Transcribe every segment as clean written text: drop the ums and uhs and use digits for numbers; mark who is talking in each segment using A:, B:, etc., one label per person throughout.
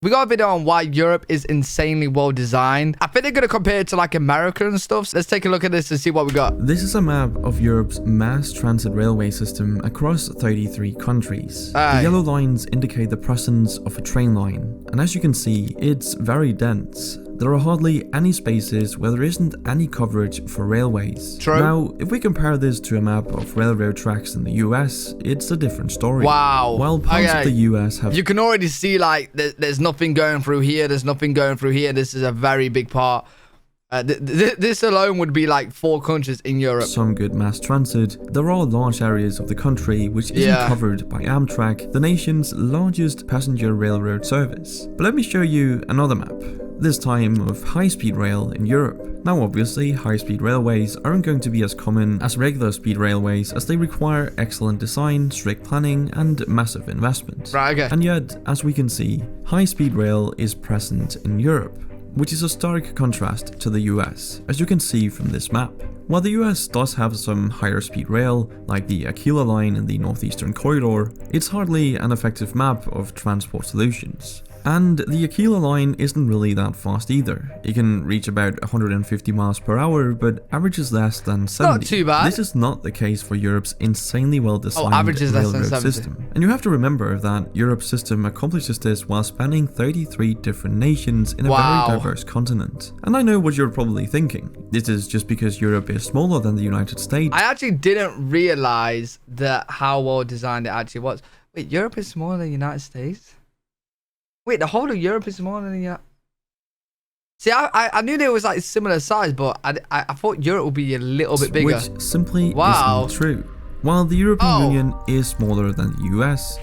A: We got a video on why Europe is insanely well designed. I think they're going to compare it to like America and stuff. So let's take a look at this and see what we got.
B: This is a map of Europe's mass transit railway system across 33 countries. The yellow lines indicate the presence of a train line. And as you can see, it's very dense. There are hardly any spaces where there isn't any coverage for railways.
A: True.
B: Now, if we compare this to a map of railroad tracks in the US, it's a different story.
A: Wow.
B: While parts of the US have...
A: You can already see like there's nothing going through here. There's nothing going through here. This is a very big part. This alone would be like 4 countries in Europe.
B: Some good mass transit. There are large areas of the country which isn't covered by Amtrak, the nation's largest passenger railroad service. But let me show you another map, this time of high-speed rail in Europe. Now obviously, high-speed railways aren't going to be as common as regular speed railways as they require excellent design, strict planning, and massive investment.
A: Right, okay.
B: And yet, as we can see, high-speed rail is present in Europe, which is a stark contrast to the US, as you can see from this map. While the US does have some higher speed rail, like the Aquila line in the Northeastern Corridor, it's hardly an effective map of transport solutions. And the Aquila line isn't really that fast either. It can reach about 150 miles per hour, but averages less than 70.
A: Not too bad.
B: This is not the case for Europe's insanely well-designed railroad system. And you have to remember that Europe's system accomplishes this while spanning 33 different nations in a very diverse continent. And I know what you're probably thinking. This is just because Europe is smaller than the United States.
A: I actually didn't realize that how well designed it actually was. Wait, Europe is smaller than the United States? Wait, the whole of Europe is smaller than the... See, I knew they was like similar size, but I thought Europe would be a little bit bigger.
B: Which simply isn't true. While the European Union is smaller than the US...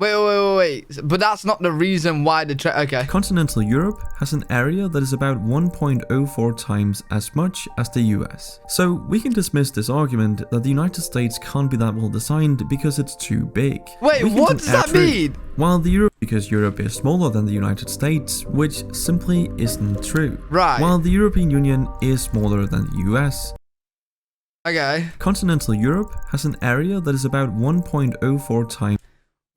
A: Wait. But that's not the reason why the... Okay.
B: Continental Europe has an area that is about 1.04 times as much as the US. So we can dismiss this argument that the United States can't be that well designed because it's too big.
A: Wait, what does that mean?
B: While because Europe is smaller than the United States, which simply isn't true.
A: Right.
B: While the European Union is smaller than the US.
A: Okay.
B: Continental Europe has an area that is about 1.04 times.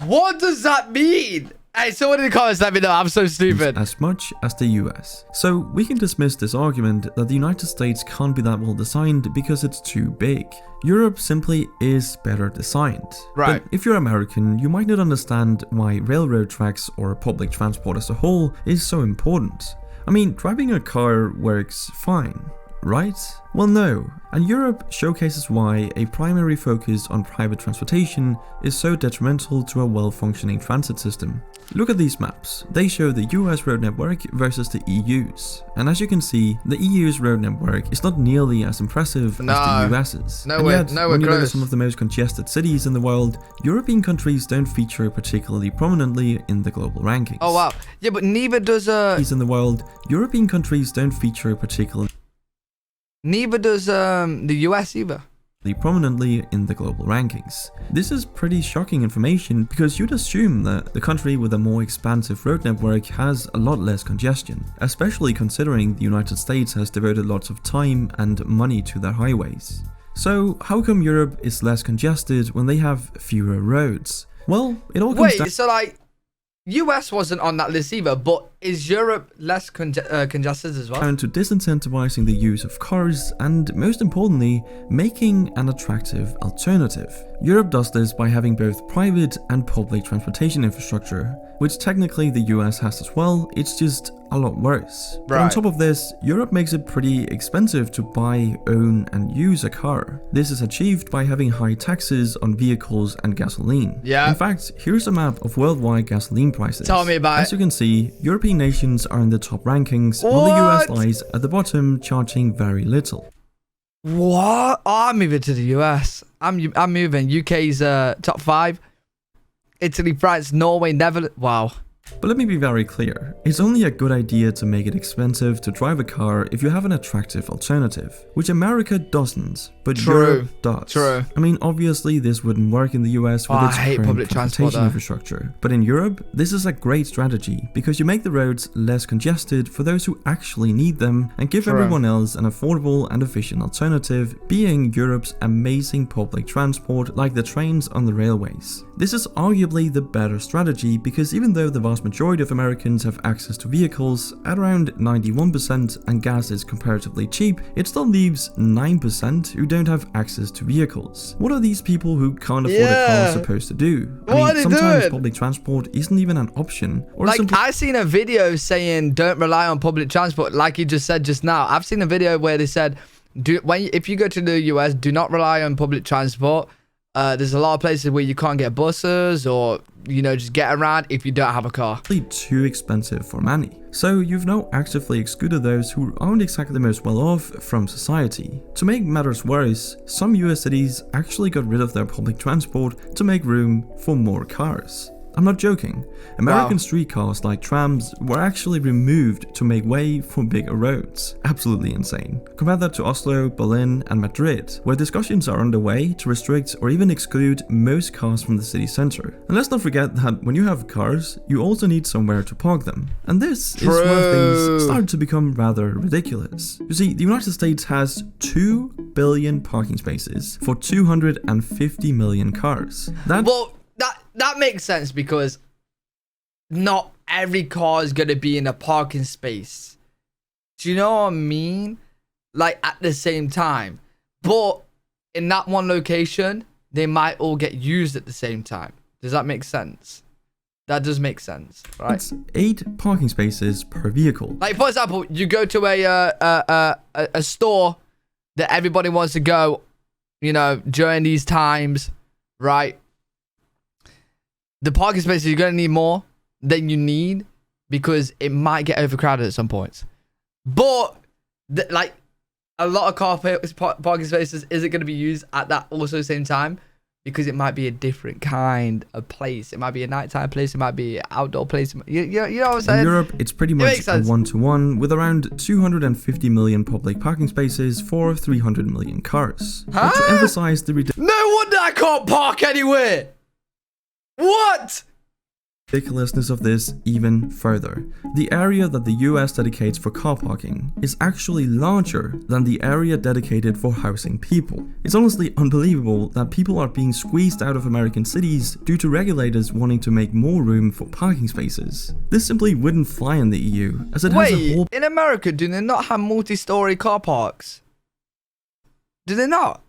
A: What does that mean? Hey, someone in the comments let me know. I'm so stupid.
B: As much as the US. So we can dismiss this argument that the United States can't be that well designed because it's too big. Europe simply is better designed.
A: Right.
B: But if you're American, you might not understand why railroad tracks or public transport as a whole is so important. I mean, driving a car works fine, right? Well, no. And Europe showcases why a primary focus on private transportation is so detrimental to a well-functioning transit system. Look at these maps. They show the US road network versus the EU's. And as you can see, the EU's road network is not nearly as impressive as the US's.
A: When you look at
B: some of the most congested cities in the world, European countries don't feature particularly prominently in the global rankings.
A: Oh wow. Yeah, but neither does
B: in the world, European countries don't feature particularly
A: neither does the US either.
B: Prominently in the global rankings. This is pretty shocking information because you'd assume that the country with a more expansive road network has a lot less congestion, especially considering the United States has devoted lots of time and money to their highways. So how come Europe is less congested when they have fewer roads? Well, it all comes down...
A: so like US wasn't on that list either, but is Europe less congested as well?
B: Down to disincentivizing the use of cars and, most importantly, making an attractive alternative. Europe does this by having both private and public transportation infrastructure, which technically the US has as well, it's just a lot worse. But on top of this, Europe makes it pretty expensive to buy, own, and use a car. This is achieved by having high taxes on vehicles and gasoline.
A: Yeah.
B: In fact, here's a map of worldwide gasoline prices.
A: Tell me about it.
B: As you can see, European nations are in the top rankings, while the US lies at the bottom, charging very little.
A: What? Oh, I'm moving to the US. I'm moving. UK's top 5. Italy, France, Norway, Netherlands. Wow.
B: But let me be very clear, it's only a good idea to make it expensive to drive a car if you have an attractive alternative, which America doesn't, but Europe does.
A: True.
B: I mean, obviously this wouldn't work in the US with its current
A: public transportation
B: infrastructure, but in Europe, this is a great strategy because you make the roads less congested for those who actually need them and give everyone else an affordable and efficient alternative, being Europe's amazing public transport like the trains on the railways. This is arguably the better strategy because even though the vast majority of Americans have access to vehicles at around 91% and gas is comparatively cheap, it still leaves 9% who don't have access to vehicles. What are these people who can't afford a car supposed to do? Sometimes public transport isn't even an option. Or
A: like, I've seen a video saying don't rely on public transport, like you just said just now. I've seen a video where they said, if you go to the US, do not rely on public transport. There's a lot of places where you can't get buses or, just get around if you don't have a car.
B: Too expensive for many. So you've now actively excluded those who aren't exactly the most well off from society. To make matters worse, some US cities actually got rid of their public transport to make room for more cars. I'm not joking. American streetcars like trams were actually removed to make way for bigger roads. Absolutely insane. Compare that to Oslo, Berlin, and Madrid, where discussions are underway to restrict or even exclude most cars from the city center. And let's not forget that when you have cars, you also need somewhere to park them. And this is where things start to become rather ridiculous. You see, the United States has 2 billion parking spaces for 250 million cars.
A: That makes sense because not every car is going to be in a parking space. Do you know what I mean? Like, at the same time. But in that one location, they might all get used at the same time. Does that make sense? That does make sense, right?
B: It's 8 parking spaces per vehicle.
A: Like, for example, you go to a store that everybody wants to go, during these times, right? The parking spaces, you're going to need more than you need because it might get overcrowded at some points. But, a lot of parking spaces isn't going to be used at that also same time because it might be a different kind of place. It might be a nighttime place. It might be an outdoor place. You know what I'm saying?
B: In Europe, it's pretty much a one-to-one with around 250 million public parking spaces for 300 million cars. But to emphasize the
A: no wonder I can't park anywhere! What?
B: Ridiculousness of this even further. The area that the US dedicates for car parking is actually larger than the area dedicated for housing people. It's honestly unbelievable that people are being squeezed out of American cities due to regulators wanting to make more room for parking spaces. This simply wouldn't fly in the EU, as it has a whole...
A: in America, do they not have multi-story car parks? Do they not?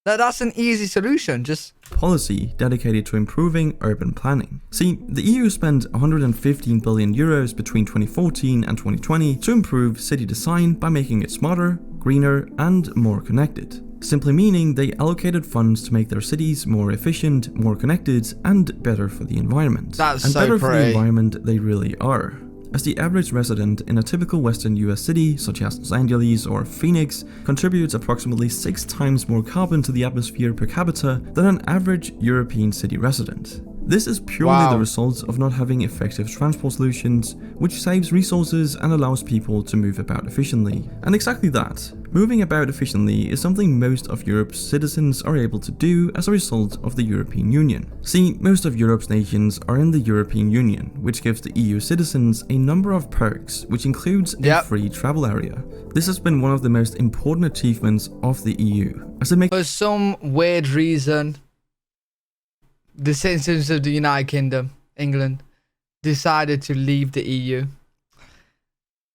A: That's an easy solution, just...
B: policy dedicated to improving urban planning. See, the EU spent 115 billion euros between 2014 and 2020 to improve city design by making it smarter, greener, and more connected. Simply meaning they allocated funds to make their cities more efficient, more connected, and better for the environment.
A: And
B: better for the environment they really are. As the average resident in a typical Western US city, such as Los Angeles or Phoenix, contributes approximately 6 times more carbon to the atmosphere per capita than an average European city resident. This is purely the result of not having effective transport solutions, which saves resources and allows people to move about efficiently. And exactly that, moving about efficiently is something most of Europe's citizens are able to do as a result of the European Union. See, most of Europe's nations are in the European Union, which gives the EU citizens a number of perks, which includes a free travel area. This has been one of the most important achievements of the EU, as it makes...
A: for some weird reason, the citizens of the United Kingdom, England, decided to leave the EU.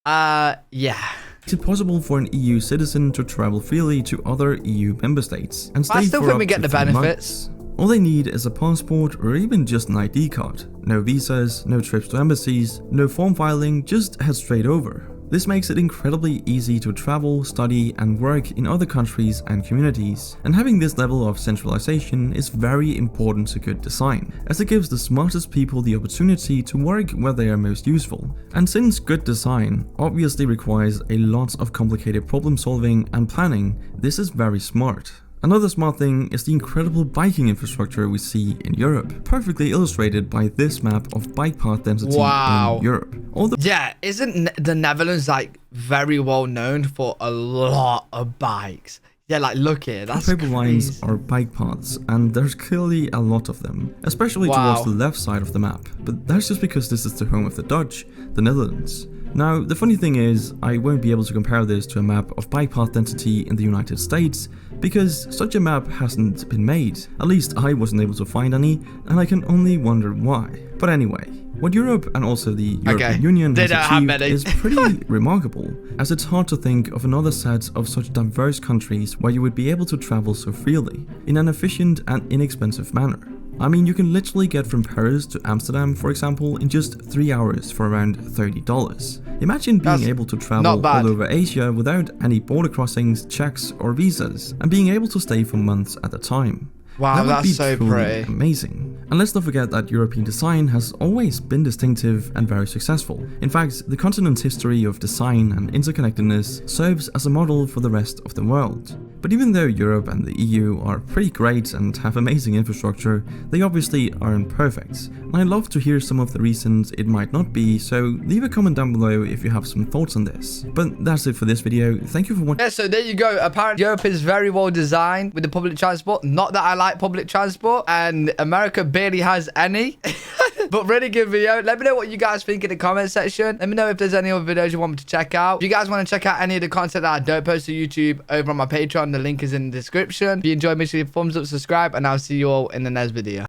B: It's possible for an EU citizen to travel freely to other EU member states and stay for up to 3 months. All they need is a passport or even just an ID card. No visas, no trips to embassies, no form filing, just head straight over. This makes it incredibly easy to travel, study, and work in other countries and communities, and having this level of centralization is very important to good design, as it gives the smartest people the opportunity to work where they are most useful. And since good design obviously requires a lot of complicated problem solving and planning, this is very smart. Another smart thing is the incredible biking infrastructure we see in Europe, perfectly illustrated by this map of bike path density in Europe.
A: Isn't the Netherlands very well known for a lot of bikes? Yeah, look here, that's
B: crazy. Paper lines are bike paths, and there's clearly a lot of them, especially towards the left side of the map. But that's just because this is the home of the Dutch, the Netherlands. Now, the funny thing is, I won't be able to compare this to a map of bike path density in the United States, because such a map hasn't been made. At least I wasn't able to find any, and I can only wonder why. But anyway, what Europe and also the European Union has achieved is pretty remarkable, as it's hard to think of another set of such diverse countries where you would be able to travel so freely, in an efficient and inexpensive manner. I mean, you can literally get from Paris to Amsterdam, for example, in just 3 hours for around $30. Imagine being able to travel all over Asia without any border crossings, checks, or visas, and being able to stay for months at a time.
A: Wow, that's so pretty.
B: Amazing. And let's not forget that European design has always been distinctive and very successful. In fact, the continent's history of design and interconnectedness serves as a model for the rest of the world. But even though Europe and the EU are pretty great and have amazing infrastructure, they obviously aren't perfect. And I'd love to hear some of the reasons it might not be, so leave a comment down below if you have some thoughts on this. But that's it for this video. Thank you for watching.
A: Yeah, so there you go. Apparently Europe is very well designed with the public transport. Not that I like public transport, and America barely has any. But really good video. Let me know what you guys think in the comment section. Let me know if there's any other videos you want me to check out. If you guys want to check out any of the content that I don't post to YouTube over on my Patreon, the link is in the description. If you enjoyed, make sure you thumbs up, subscribe, and I'll see you all in the next video.